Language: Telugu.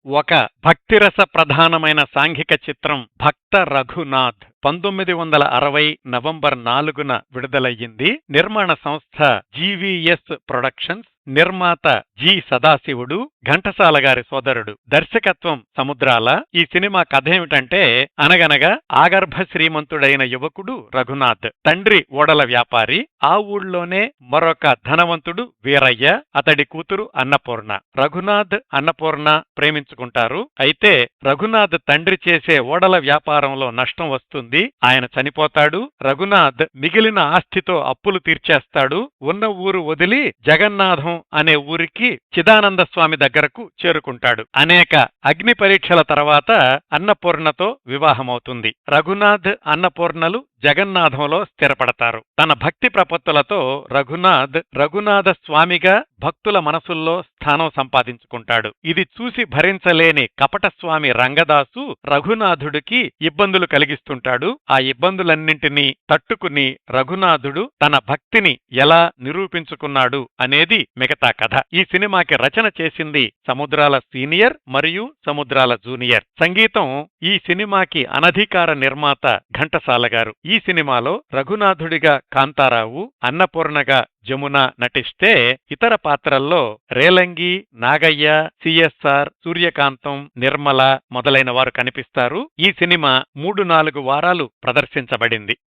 ఒక భక్తిరస ప్రధానమైన సాంఘిక చిత్రం భక్త రఘునాథ్ 1960 నవంబర్ 4న విడుదలయ్యింది. నిర్మాణ సంస్థ జీవీఎస్ ప్రొడక్షన్స్. నిర్మాత జి సదాశివుడు, ఘంటసాల గారి సోదరుడు. దర్శకత్వం సముద్రాల. ఈ సినిమా కథేమిటంటే, అనగనగా ఆగర్భ శ్రీమంతుడైన యువకుడు రఘునాథ్, తండ్రి ఓడల వ్యాపారి. ఆ ఊళ్ళోనే మరొక ధనవంతుడు వీరయ్య, అతడి కూతురు అన్నపూర్ణ. రఘునాథ్, అన్నపూర్ణ ప్రేమించుకుంటారు. అయితే రఘునాథ్ తండ్రి చేసే ఓడల వ్యాపారంలో నష్టం వస్తుంది. ఆయన చనిపోతాడు. రఘునాథ్ మిగిలిన ఆస్తితో అప్పులు తీర్చేస్తాడు. ఉన్న ఊరు వదిలి జగన్నాథం అనే ఊరికి చిదానంద స్వామి దగ్గరకు చేరుకుంటాడు. అనేక అగ్ని పరీక్షల తర్వాత అన్నపూర్ణతో వివాహమవుతుంది. రఘునాథ్, అన్నపూర్ణలు జగన్నాథంలో స్థిరపడతారు. తన భక్తి ప్రపత్తులతో రఘునాథ స్వామిగా భక్తుల మనసుల్లో స్థానం సంపాదించుకుంటాడు. ఇది చూసి భరించలేని కపటస్వామి రంగదాసు రఘునాథుడికి ఇబ్బందులు కలిగిస్తుంటాడు. ఆ ఇబ్బందులన్నింటినీ తట్టుకుని రఘునాథుడు తన భక్తిని ఎలా నిరూపించుకున్నాడు అనేది మిగతా కథ. ఈ సినిమాకి రచన చేసింది సముద్రాల సీనియర్ మరియు సముద్రాల జూనియర్. సంగీతం ఈ సినిమాకి అనధికార నిర్మాత ఘంటసాల గారు. ఈ సినిమాలో రఘునాథుడిగా కాంతారావు, అన్నపూర్ణగా జమున నటిస్తే, ఇతర పాత్రల్లో రేలంగి, నాగయ్య, సిఎస్ఆర్, సూర్యకాంతం, నిర్మల మొదలైన వారు కనిపిస్తారు. ఈ సినిమా 3-4 వారాలు ప్రదర్శించబడింది.